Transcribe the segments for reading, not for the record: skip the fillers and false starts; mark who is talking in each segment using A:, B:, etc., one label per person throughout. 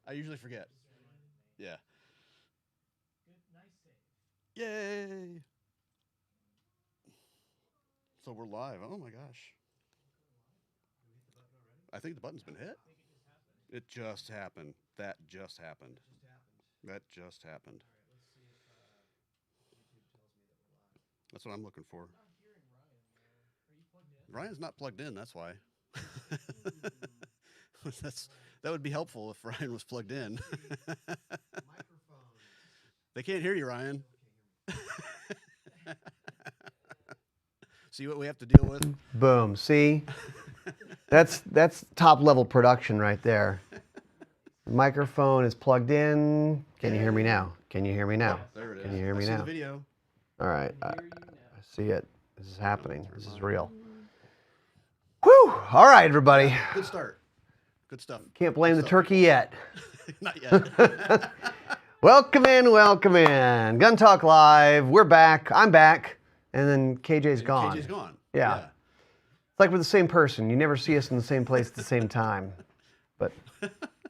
A: I usually forget. Yeah. Yay! So we're live. Oh my gosh. I think the button's been hit. It just happened. That just happened. That just happened. That's what I'm looking for. Ryan's not plugged in. That's why. That's that would be helpful if Ryan was plugged in. They can't hear you, Ryan. See what we have to deal with?
B: Boom. See? That's top level production right there. The microphone is plugged in. Can you hear me now? Can you hear me now?
A: There it is.
B: Can you hear me
A: I see
B: now?
A: the video.
B: All right. I see it. This is happening. This is real. Whew. All right, everybody.
A: Good start. Good stuff.
B: Can't blame the turkey yet.
A: Not yet.
B: Welcome in, welcome in. Gun Talk Live. We're back. I'm back. And then KJ's gone.
A: KJ's gone.
B: Yeah. It's like we're the same person. You never see us in the same place at the same time. But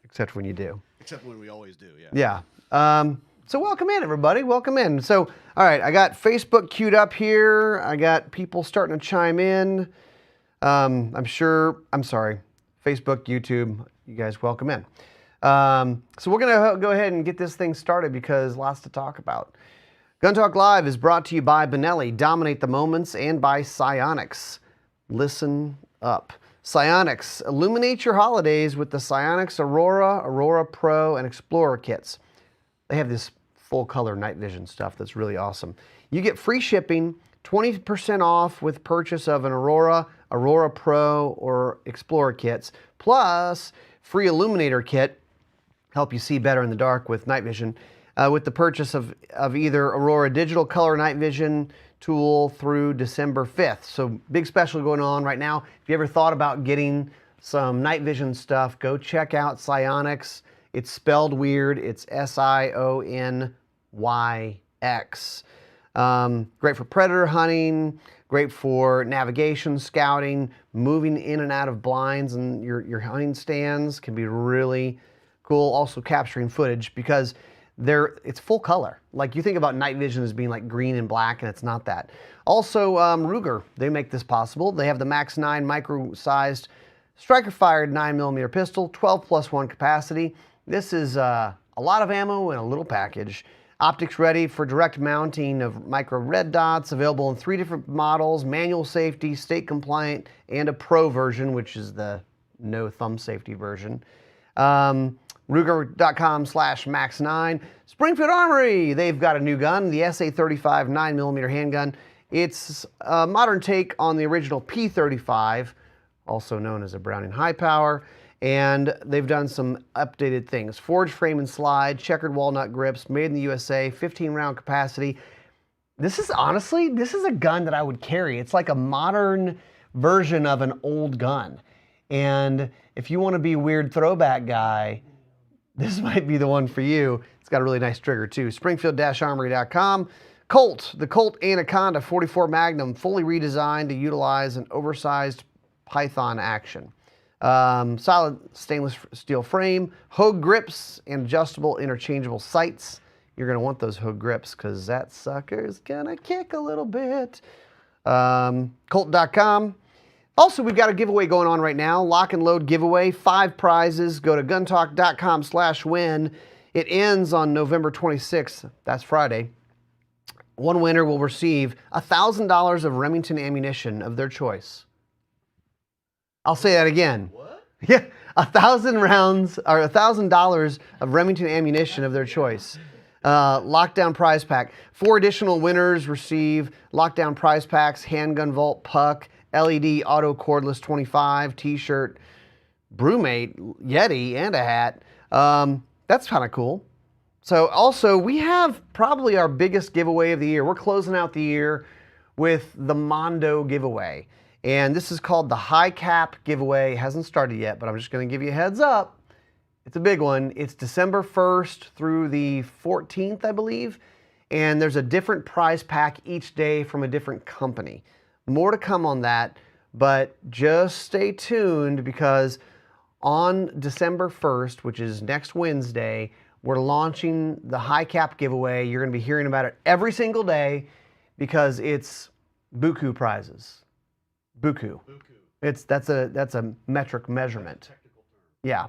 B: except when you do.
A: Except when we always do, yeah.
B: Yeah. So welcome in, everybody. Welcome in. So, all right, I got Facebook queued up here. I got people starting to chime in. I'm sorry, Facebook, YouTube, you guys welcome in. So we're going to go ahead and get this thing started because lots to talk about. Gun Talk Live is brought to you by Benelli, Dominate the Moments, and by Sionyx. Listen up. Sionyx, illuminate your holidays with the Sionyx Aurora, Aurora Pro, and Explorer kits. They have this full color night vision stuff that's really awesome. You get free shipping, 20% off with purchase of an Aurora, Aurora Pro, or Explorer kits, plus free illuminator kit, help you see better in the dark with night vision, with the purchase of either Aurora Digital Color Night Vision tool through December 5th. So big special going on right now. If you ever thought about getting some night vision stuff, go check out Sionyx. It's spelled weird. It's Sionyx. Great for predator hunting, great for navigation, scouting, moving in and out of blinds and your hunting stands can be really cool. Also capturing footage because it's full color. Like you think about night vision as being like green and black, and it's not that. Also, Ruger, they make this possible. They have the Max 9 micro-sized striker-fired 9mm pistol, 12+1 capacity. This is a lot of ammo in a little package. Optics ready for direct mounting of micro red dots, available in 3 different models, manual safety, state compliant, and a pro version, which is the no thumb safety version. Ruger.com/Max9. Springfield Armory, they've got a new gun, the SA-35 9mm handgun. It's a modern take on the original P-35, also known as a Browning High Power, and they've done some updated things. Forged frame and slide, checkered walnut grips, made in the USA, 15-round capacity. This is a gun that I would carry. It's like a modern version of an old gun. And if you want to be a weird throwback guy, this might be the one for you. It's got a really nice trigger too. Springfield-Armory.com. Colt, the Colt Anaconda 44 Magnum, fully redesigned to utilize an oversized Python action. Solid stainless steel frame, Hogue grips, and adjustable interchangeable sights. You're going to want those Hogue grips because that sucker's going to kick a little bit. Colt.com. Also, we've got a giveaway going on right now, lock and load giveaway, 5 prizes. Go to guntalk.com/win. It ends on November 26th. That's Friday. One winner will receive $1,000 of Remington ammunition of their choice. I'll say that again.
A: What?
B: Yeah, 1,000 rounds or $1,000 of Remington ammunition of their choice. Lockdown prize pack. 4 additional winners receive lockdown prize packs, handgun vault, puck, LED auto cordless 25, t-shirt, Brewmate, Yeti, and a hat. That's kind of cool. So also, we have probably our biggest giveaway of the year. We're closing out the year with the Mondo giveaway. And this is called the High Cap giveaway. It hasn't started yet, but I'm just going to give you a heads up. It's a big one. It's December 1st through the 14th, I believe. And there's a different prize pack each day from a different company. More to come on that, but just stay tuned because on December 1st, which is next Wednesday, we're launching the high cap giveaway. You're going to be hearing about it every single day because it's buku prizes. Buku. That's a metric measurement. Yeah.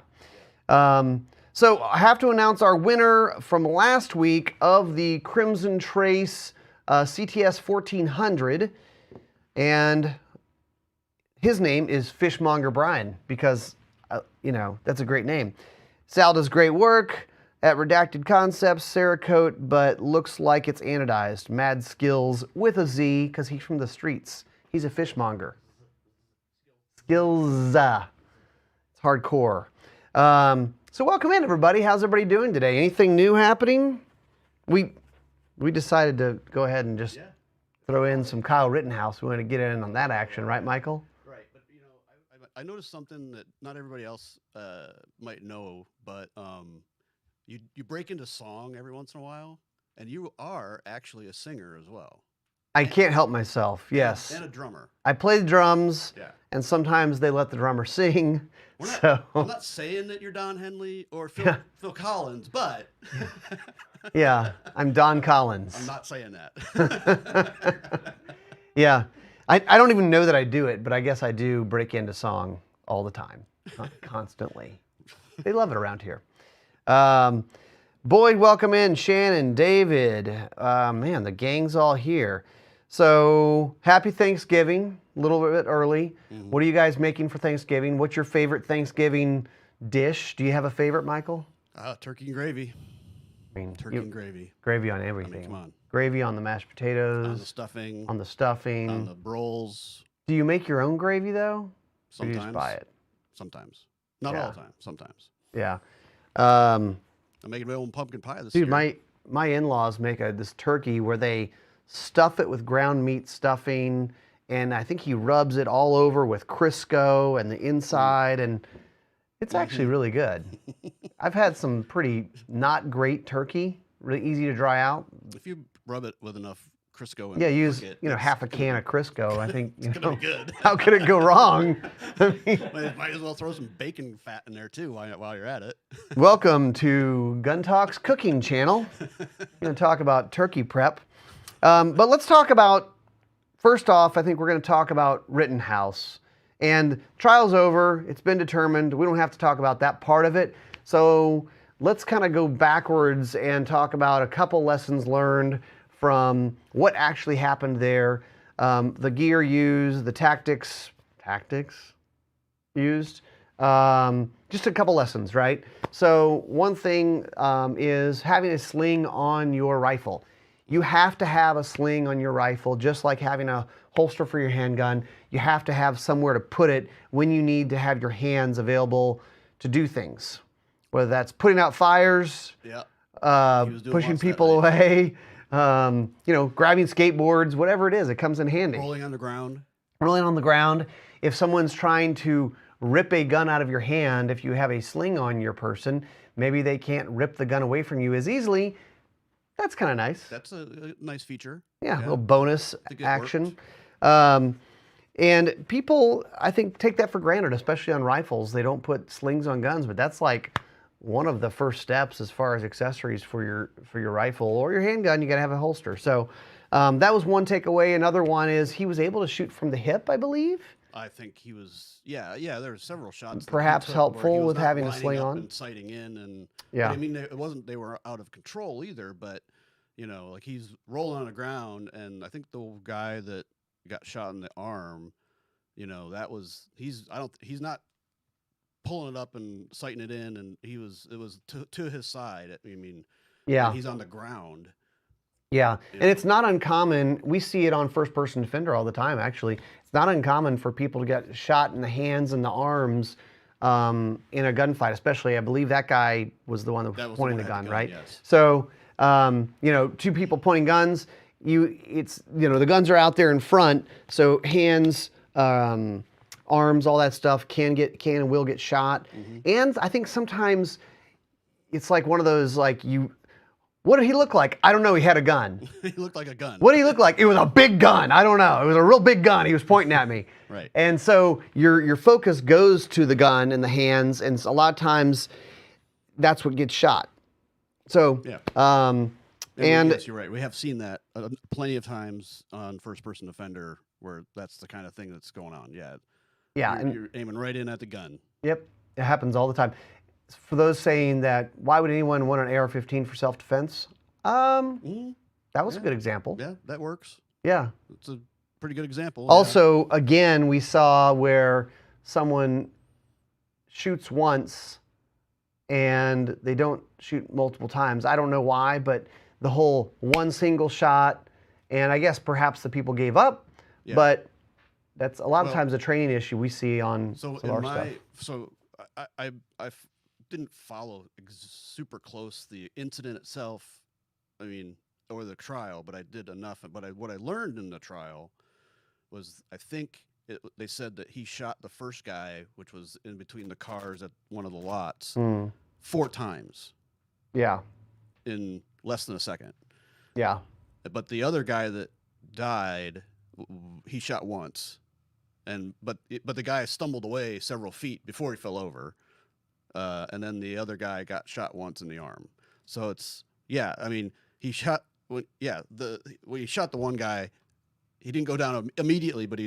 B: So I have to announce our winner from last week of the Crimson Trace CTS 1400, and his name is Fishmonger Brian because that's a great name. Sal does great work at Redacted Concepts, Cerakote, but looks like it's anodized. Mad Skills with a Z because he's from the streets. He's a fishmonger. Skills. It's hardcore. So welcome in, everybody. How's everybody doing today? Anything new happening? We decided to go ahead and just throw in some Kyle Rittenhouse. We want to get in on that action, right, Michael?
A: Right, but I noticed something that not everybody else might know, but you break into song every once in a while, and you are actually a singer as well.
B: I can't help myself. Yes.
A: And a drummer.
B: I play the drums.
A: Yeah.
B: And sometimes they let the drummer sing.
A: I'm not saying that you're Don Henley or Phil Collins, but
B: yeah, I'm Don Collins.
A: I'm not saying that.
B: Yeah, I don't even know that I do it, but I guess I do break into song all the time, constantly. They love it around here. Boyd, welcome in. Shannon, David. Man, the gang's all here. So happy Thanksgiving. A little bit early. Mm-hmm. What are you guys making for Thanksgiving? What's your favorite Thanksgiving dish? Do you have a favorite, Michael?
A: Turkey and gravy. Turkey and gravy.
B: Gravy on everything.
A: I mean, come on.
B: Gravy on the mashed potatoes.
A: On the stuffing.
B: On the stuffing.
A: On the rolls.
B: Do you make your own gravy, though?
A: Sometimes.
B: Or do you just buy it?
A: Sometimes. Not all the time. Sometimes.
B: Yeah.
A: I'm making my own pumpkin pie this year.
B: Dude, my in-laws make this turkey where they stuff it with ground meat stuffing, and I think he rubs it all over with Crisco and the inside, and it's actually really good. I've had some pretty not great turkey, really easy to dry out.
A: If you rub it with enough Crisco and
B: use half a can of Crisco, I think
A: it's gonna be good.
B: How could it go wrong? I mean,
A: might as well throw some bacon fat in there too while you're at it.
B: Welcome to Gun Talk's cooking channel. We're going to talk about turkey prep. But let's talk about, first off, I think we're going to talk about Rittenhouse. And trial's over. It's been determined. We don't have to talk about that part of it. So let's kind of go backwards and talk about a couple lessons learned from what actually happened there, the gear used, the tactics used, just a couple lessons, right? So one thing is having a sling on your rifle. You have to have a sling on your rifle, just like having a holster for your handgun. You have to have somewhere to put it when you need to have your hands available to do things, whether that's putting out fires, pushing people away, grabbing skateboards, whatever it is, it comes in handy.
A: Rolling on the ground.
B: Rolling on the ground. If someone's trying to rip a gun out of your hand, if you have a sling on your person, maybe they can't rip the gun away from you as easily. That's kind of nice.
A: That's a nice feature.
B: Yeah, a little bonus action. And people, I think, take that for granted, especially on rifles. They don't put slings on guns, but that's like one of the first steps as far as accessories for your rifle or your handgun. You got to have a holster. So that was one takeaway. Another one is he was able to shoot from the hip, I believe.
A: I think he was, there were several shots.
B: Perhaps helpful with having a sling on.
A: And sighting in, and
B: yeah.
A: I mean, it wasn't they were out of control either, but like he's rolling on the ground, and I think the guy that got shot in the arm, he's not pulling it up and sighting it in, and it was to his side. I mean,
B: yeah,
A: he's on the ground.
B: Yeah, and it's not uncommon. We see it on first-person defender all the time, actually. It's not uncommon for people to get shot in the hands and the arms in a gunfight, especially. I believe that guy was the one that was pointing the gun, right?
A: Yes.
B: So, two people pointing guns, the guns are out there in front, so hands, arms, all that stuff can and will get shot. Mm-hmm. And I think sometimes it's like one of those, What did he look like? I don't know. He had a gun.
A: He looked like a gun.
B: What did he look like? It was a big gun. I don't know. It was a real big gun. He was pointing at me.
A: Right.
B: And so your focus goes to the gun in the hands, and a lot of times that's what gets shot. So,
A: Yeah.
B: and
A: yes, you're right. We have seen that plenty of times on first-person offender, where that's the kind of thing that's going on. Yeah.
B: yeah,
A: You're aiming right in at the gun.
B: Yep, it happens all the time. For those saying that, why would anyone want an AR-15 for self-defense? That was a good example.
A: Yeah, that works.
B: Yeah.
A: It's a pretty good example.
B: Also, again, we saw where someone shoots once and they don't shoot multiple times. I don't know why, but the whole one single shot, and I guess perhaps the people gave up, but that's a lot of times a training issue we see on some of our stuff.
A: So I didn't follow super close the incident itself, I mean, or the trial, but I did enough. But what I learned in the trial was, I think they said that he shot the first guy, which was in between the cars at one of the lots, 4 times. Yeah. In less than a second. Yeah. But the other guy that died, he shot once, but the guy stumbled away several feet before he fell over. And then the other guy got shot once in the arm. So it's, I mean, he shot when he shot the one guy, he didn't go down immediately, but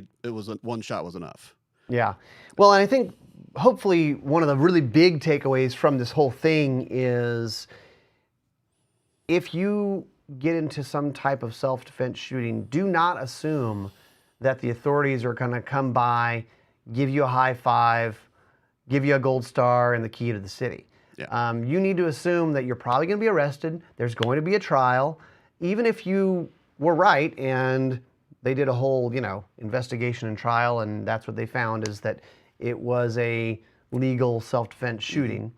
A: one shot was enough. Yeah. Well, and I think hopefully one of the really big takeaways from this whole thing is, if you get into some type of self-defense shooting, do not assume that the authorities are going to come by, give you a high five, give you a gold star and the key to the city. Yeah. You need to assume that you're probably going to be arrested. There's going to be a trial. Even if you were right and they did a whole, investigation and trial, and that's what they found, is that it was a legal self-defense shooting.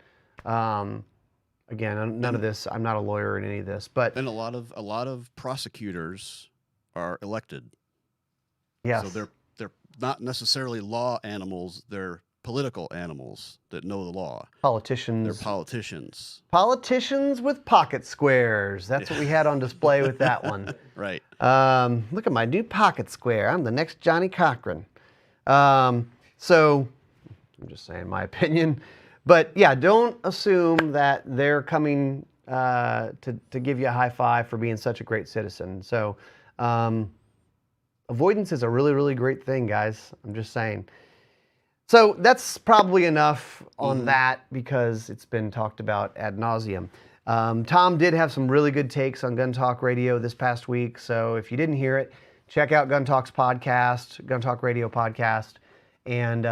A: Again, none of this, I'm not a lawyer in any of this, but... And a lot of prosecutors are elected. Yes. So they're not necessarily law animals, they're political animals that know the law. Politicians. They're politicians. Politicians with pocket squares. That's what we had on display with that one. Right. Look at my new pocket square. I'm the next Johnny Cochran. So, I'm just saying my opinion. But yeah, don't assume that they're coming to give you a high five for being such a great citizen. So, avoidance is a really, really great thing, guys. I'm just saying. So that's probably enough on that, because it's been talked about ad nauseum. Tom did have some really good takes on Gun Talk Radio this past week. So if you didn't hear it, check out Gun Talk's podcast, Gun Talk Radio podcast. And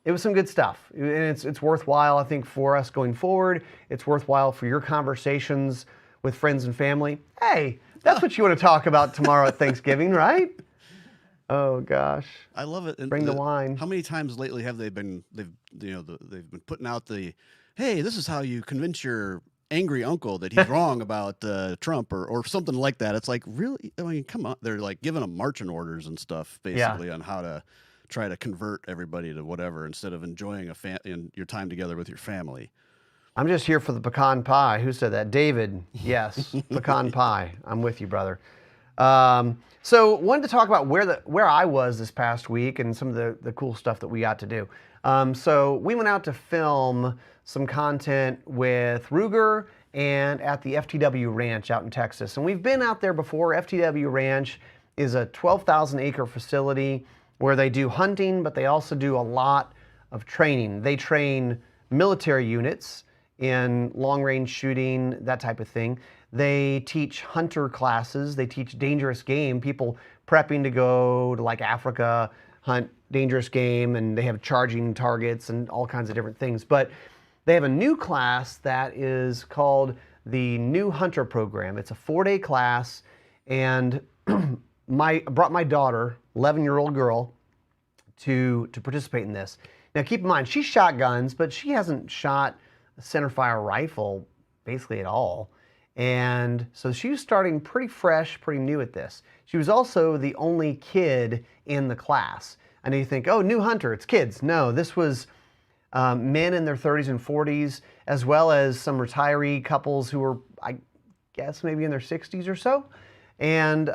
A: it was some good stuff. And it's worthwhile, I think, for us going forward. It's worthwhile for your conversations with friends and family. Hey, that's what you want to talk about tomorrow at Thanksgiving, right? Oh gosh, I love it. And bring the wine. How many times lately have they've been putting out the, hey, this is how you convince your angry uncle that he's wrong about Trump or something like that. It's like, really? I mean, come on. They're like giving them marching orders and stuff, basically, on how to try to convert everybody to whatever, instead of enjoying your time together with your family. I'm just here for the pecan pie. Who said that? David. Yes, pecan pie. I'm with you, brother. So wanted to talk about where I was this past week and some of the cool stuff that we got to do. So we went out to film some content with Ruger and at the FTW Ranch out in Texas. And we've been out there before. FTW Ranch is a 12,000 acre facility where they do hunting, but they also do a lot of training. They train military units in long range shooting, that type of thing. They teach hunter classes. They teach dangerous game, people prepping to go to like Africa, hunt dangerous game, and they have charging targets and all kinds of different things. But they have a new class that is called the New Hunter Program. It's a 4-day class, and I brought my daughter, 11-year-old girl, to participate in this. Now keep in mind, she shot guns, but she hasn't shot a centerfire rifle basically at all. And so she was starting pretty fresh, pretty new at this. She was also the only kid in the class. I know you think, oh, new hunter, it's kids. No, this was men in their 30s and 40s, as well as some retiree couples who were, I
B: guess maybe in their 60s or so. And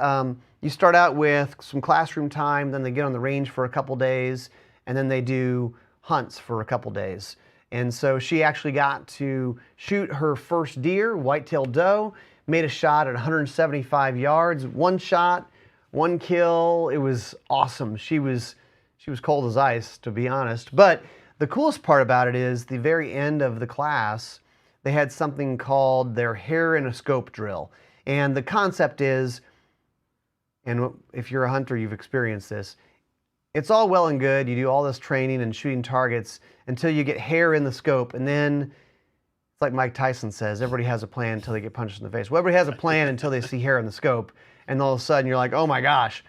B: you start out with some classroom time, then they get on the range for a couple days, and then they do hunts for a couple days. And so she actually got to shoot her first deer, white-tailed doe, made a shot at 175 yards, one shot, one kill. It was awesome. She was cold as ice, to be honest. But the coolest part about it is the very end of the class, they had something called their hair in a scope drill. And the concept is, and if you're a hunter, you've experienced this, it's all well and good. You do all this training and shooting targets until you get hair in the scope. And then it's like Mike Tyson says, everybody has a plan until they get punched in the face. Well, everybody has a plan until they see hair in the scope. And all of a sudden you're like, oh my gosh.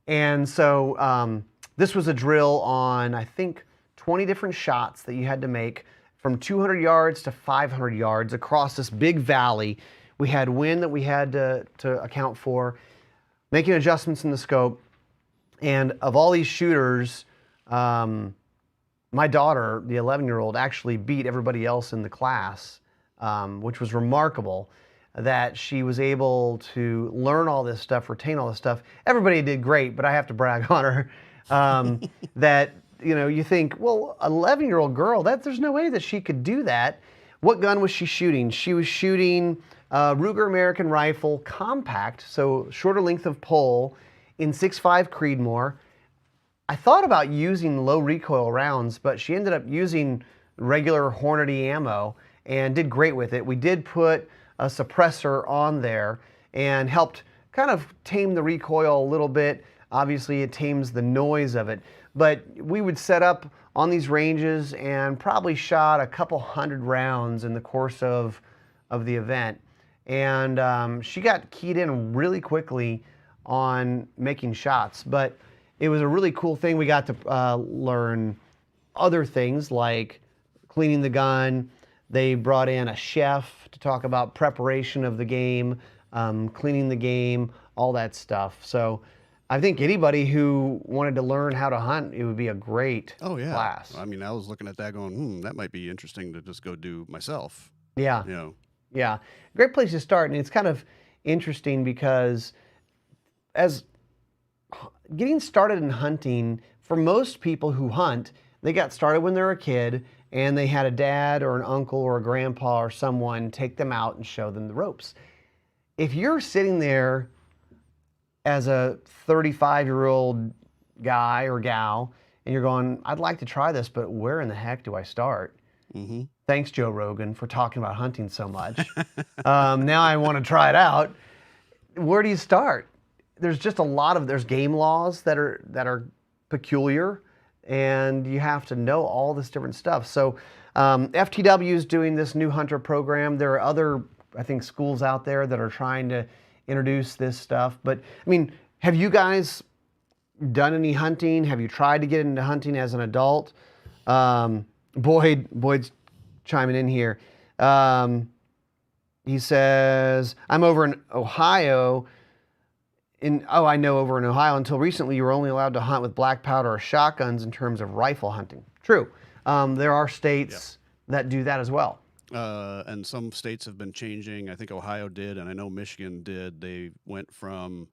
B: And so this was a drill on, I think, 20 different shots that you had to make from 200 yards to 500 yards across this big valley. We had wind that we had to account for, making adjustments in the scope. And of all these shooters, my daughter, the 11-year-old, actually beat everybody else in the class, which was remarkable that she was able to learn all this stuff, retain all this stuff. Everybody did great, but I have to brag on her that, you know, you think, well, an 11-year-old girl, there's no way that she could do that. What gun was she shooting? She was shooting Ruger American Rifle compact, so shorter length of pole, in 6.5 Creedmoor. I thought about using low recoil rounds, but she ended up using regular Hornady ammo and did great with it. We did put a suppressor on there and helped kind of tame the recoil a little bit. Obviously, it tames the noise of it. But we would set up on these ranges and probably shot a couple hundred rounds in the course of the event. And she got keyed in really quickly on making shots, but it was a really cool thing. We got to learn other things like cleaning the gun. They brought in a chef to talk about preparation of the game, cleaning the game, all that stuff. So I think anybody who wanted to learn how to hunt, it would be a great class.
A: I mean, I was looking at that going, that might be interesting to just go do myself.
B: Yeah.
A: You know.
B: Yeah. Great place to start. And it's kind of interesting because as getting started in hunting, for most people who hunt, they got started when they were a kid and they had a dad or an uncle or a grandpa or someone take them out and show them the ropes. If you're sitting there as a 35-year-old guy or gal and you're going, I'd like to try this, but where in the heck do I start?
A: Mm-hmm.
B: Thanks, Joe Rogan, for talking about hunting so much. Now I want to try it out. Where do you start? There's just there's game laws that are peculiar, and you have to know all this different stuff. So FTW is doing this new hunter program. There are other, I think, schools out there that are trying to introduce this stuff. But I mean, have you guys done any hunting? Have you tried to get into hunting as an adult? Boyd's chiming in here. He says, I'm over in Ohio. I know over in Ohio, until recently you were only allowed to hunt with black powder or shotguns in terms of rifle hunting. True. There are states that do that as well.
A: And some states have been changing. I think Ohio did, and I know Michigan did. They went from,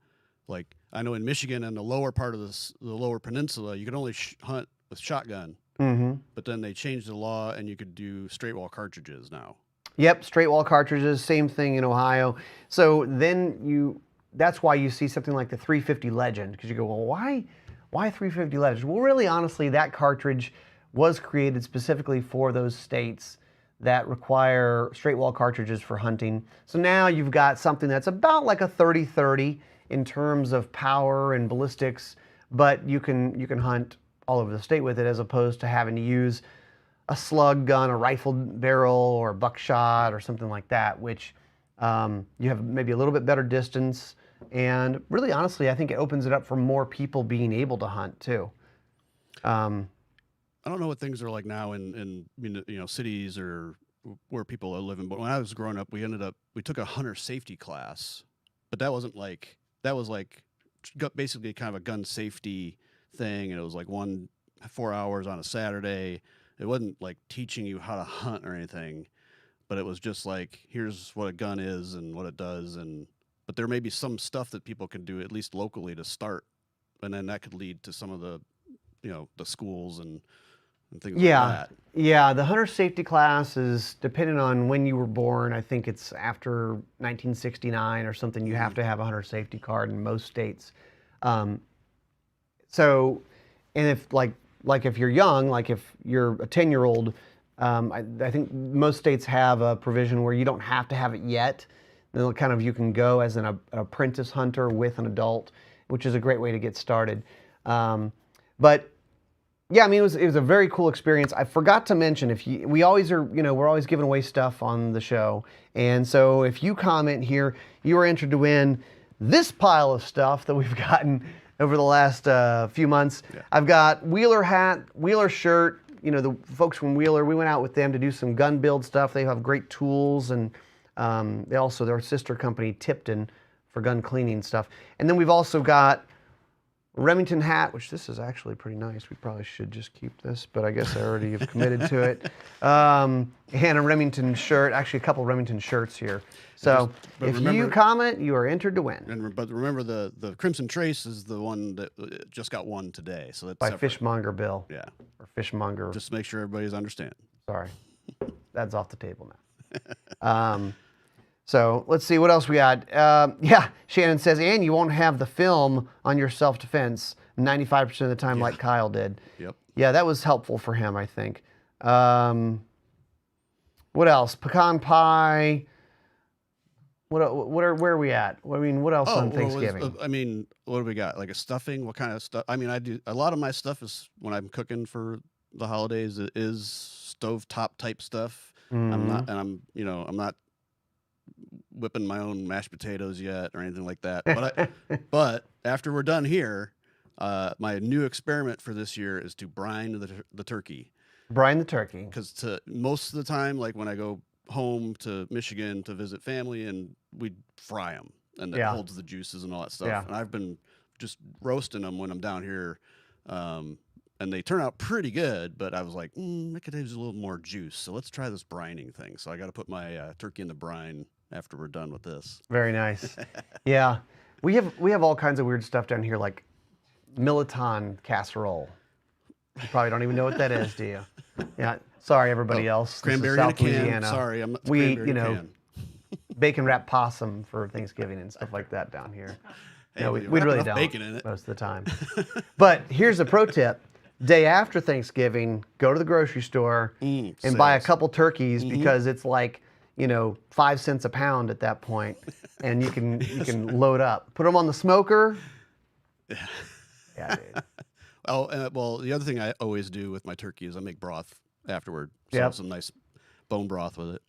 A: like, I know in Michigan and the lower part of the lower peninsula, you could only hunt with shotgun.
B: Mm-hmm.
A: But then they changed the law, and you could do straight wall cartridges now.
B: Yep, straight wall cartridges, same thing in Ohio. So then that's why you see something like the 350 Legend, because you go, well, why 350 Legend? Well, really, honestly, that cartridge was created specifically for those states that require straight wall cartridges for hunting. So now you've got something that's about like a 30-30 in terms of power and ballistics, but you can hunt all over the state with it, as opposed to having to use a slug gun, a rifle barrel, or buckshot or something like that, which you have maybe a little bit better distance. And really, honestly, I think it opens it up for more people being able to hunt too.
A: I don't know what things are like now in cities or where people are living, but when I was growing up, we took a hunter safety class, but that was basically kind of a gun safety thing, and it was like 4 hours on a Saturday. It wasn't like teaching you how to hunt or anything, but it was just like, here's what a gun is and what it does, but there may be some stuff that people can do at least locally to start, and then that could lead to some of the, the schools and things like that.
B: Yeah, the hunter safety class is depending on when you were born. I think it's after 1969 or something. You have to have a hunter safety card in most states. So, and if like if you're young, like if you're a 10-year-old, I think most states have a provision where you don't have to have it yet. Then kind of you can go as an apprentice hunter with an adult, which is a great way to get started. But yeah, I mean, it was a very cool experience. I forgot to mention, we always are, we're always giving away stuff on the show. And so if you comment here, you are entered to win this pile of stuff that we've gotten over the last few months. Yeah. I've got Wheeler hat, Wheeler shirt. The folks from Wheeler, we went out with them to do some gun build stuff. They have great tools, and their sister company, Tipton, for gun cleaning stuff. And then we've also got Remington hat, which this is actually pretty nice. We probably should just keep this, but I guess I already have committed to it. And a Remington shirt, actually a couple Remington shirts here. So if you comment, you are entered to win.
A: But remember, the Crimson Trace is the one that just got won today. So that's
B: by
A: separate.
B: Fishmonger Bill.
A: Yeah.
B: Or Fishmonger.
A: Just to make sure everybody's understanding.
B: Sorry. That's off the table now. So let's see what else we got. Shannon says, and you won't have the film on your self-defense 95% of the time like Kyle did.
A: Yep.
B: Yeah, that was helpful for him, I think. What else? Pecan pie. Where are we at? I mean, what else on Thanksgiving?
A: What do we got? Like a stuffing? What kind of stuff? I mean, I do a lot of my stuff is when I'm cooking for the holidays. It is stovetop type stuff.
B: Mm-hmm.
A: I'm not whipping my own mashed potatoes yet or anything like that. But after we're done here, my new experiment for this year is to brine the turkey.
B: Brine the turkey.
A: Because most of the time, like when I go home to Michigan to visit family, and we fry them, and it holds the juices and all that stuff.
B: Yeah.
A: And I've been just roasting them when I'm down here, and they turn out pretty good. But I was like, I could use a little more juice, so let's try this brining thing. So I got to put my turkey in the brine after we're done with this.
B: Very nice. Yeah, we have all kinds of weird stuff down here, like Militon casserole. You probably don't even know what that is, do you? Yeah. Sorry, everybody else.
A: Cranberry
B: South
A: in a can.
B: Louisiana.
A: Sorry, I'm not.
B: We, bacon wrapped possum for Thanksgiving and stuff like that down here.
A: Hey,
B: no, we really don't
A: bacon in it
B: most of the time. But here's a pro tip: day after Thanksgiving, go to the grocery store and buy a couple turkeys because it's like 5 cents a pound at that point, and you can load up, put them on the smoker. Yeah, dude.
A: Well, the other thing I always do with my turkey is I make broth afterward. So some nice bone broth with it.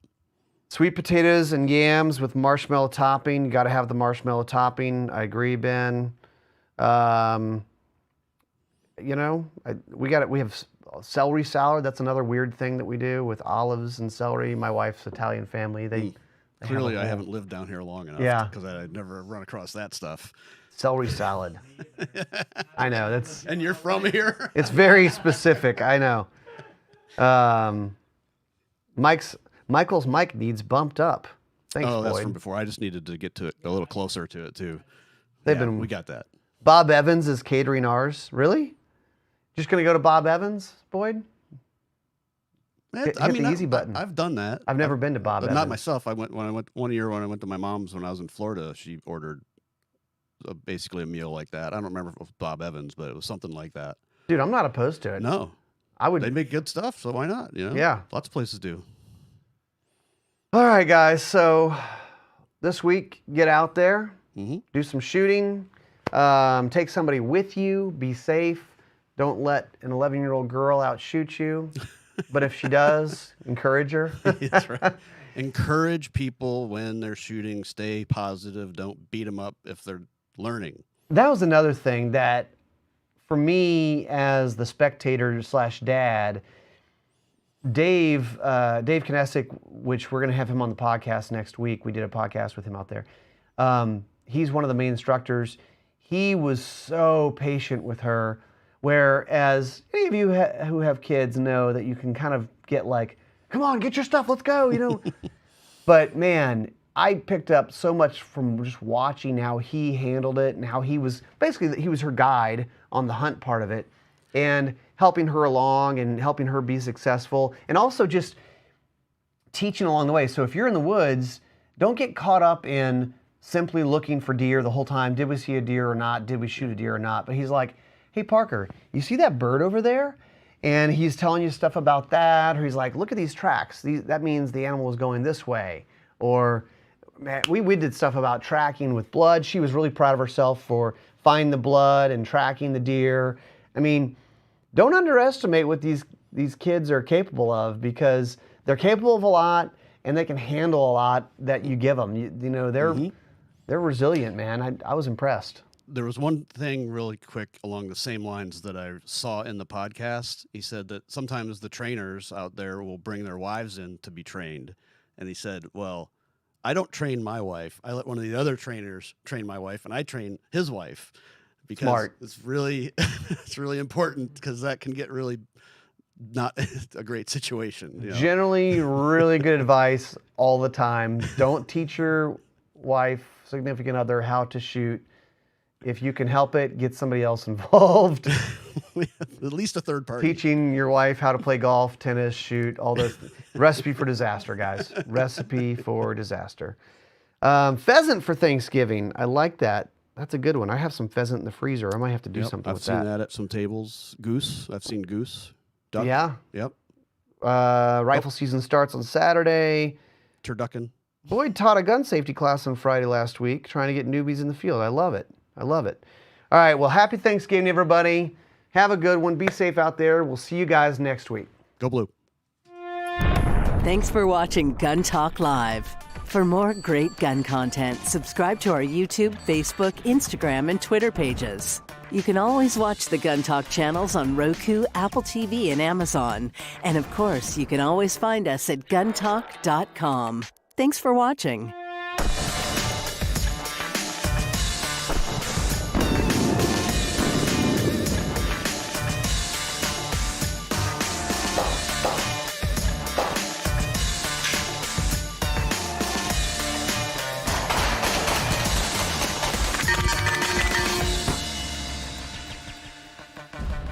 B: Sweet potatoes and yams with marshmallow topping. You got to have the marshmallow topping. I agree, Ben. We have celery salad. That's another weird thing that we do with olives and celery. My wife's Italian family. They
A: clearly I haven't lived down here long enough.
B: Yeah,
A: because I'd never run across that stuff.
B: Celery salad. I know that's.
A: And you're from here.
B: It's very specific. I know. Michael's mic needs bumped up. Thanks, Boyd.
A: That's from before. I just needed to get to it a little closer to it too. We got that.
B: Bob Evans is catering ours. Really? Just gonna go to Bob Evans, Boyd? Hit the easy button.
A: I've done that.
B: I've never been to Bob Evans.
A: Not myself. I went one year when I went to my mom's when I was in Florida. She ordered basically a meal like that. I don't remember if it was Bob Evans, but it was something like that.
B: Dude, I'm not opposed to it.
A: No,
B: I would.
A: They make good stuff, so why not?
B: Yeah,
A: lots of places do.
B: All right, guys. So this week, get out there, do some shooting, take somebody with you, be safe. Don't let an 11-year-old girl outshoot you. But if she does, encourage her.
A: That's right. Encourage people when they're shooting. Stay positive. Don't beat them up if they're learning.
B: That was another thing that, for me as the spectator/dad, Dave Kinesic, which we're going to have him on the podcast next week. We did a podcast with him out there. He's one of the main instructors. He was so patient with her. Whereas any of you who have kids know that you can kind of get like, come on, get your stuff, let's go, But man, I picked up so much from just watching how he handled it and how he was her guide on the hunt part of it and helping her along and helping her be successful and also just teaching along the way. So if you're in the woods, don't get caught up in simply looking for deer the whole time. Did we see a deer or not? Did we shoot a deer or not? But he's like, hey, Parker, you see that bird over there? And he's telling you stuff about that. Or he's like, look at these tracks. That means the animal is going this way. Or man, we did stuff about tracking with blood. She was really proud of herself for finding the blood and tracking the deer. I mean, don't underestimate what these kids are capable of because they're capable of a lot and they can handle a lot that you give them. You know, they're resilient, man. I was impressed.
A: There was one thing really quick along the same lines that I saw in the podcast. He said that sometimes the trainers out there will bring their wives in to be trained. And he said, well, I don't train my wife. I let one of the other trainers train my wife, and I train his wife because
B: Smart.
A: It's really it's really important because that can get really not a great situation. You know?
B: Generally, really good advice all the time. Don't teach your wife, significant other, how to shoot. If you can help it, get somebody else involved.
A: At least a third party.
B: Teaching your wife how to play golf, tennis, shoot, all those. Recipe for disaster, guys. Recipe for disaster. Pheasant for Thanksgiving. I like that. That's a good one. I have some pheasant in the freezer. I might have to do something with that.
A: I've seen that at some tables. Goose. I've seen goose. Duck.
B: Yeah.
A: Yep.
B: Rifle season starts on Saturday.
A: Turducken.
B: Boyd taught a gun safety class on Friday last week, trying to get newbies in the field. I love it. I love it. All right, well, happy Thanksgiving, everybody. Have a good one. Be safe out there. We'll see you guys next week.
A: Go Blue.
C: Thanks for watching Gun Talk Live. For more great gun content, subscribe to our YouTube, Facebook, Instagram, and Twitter pages. You can always watch the Gun Talk channels on Roku, Apple TV, and Amazon. And of course, you can always find us at guntalk.com. Thanks for watching.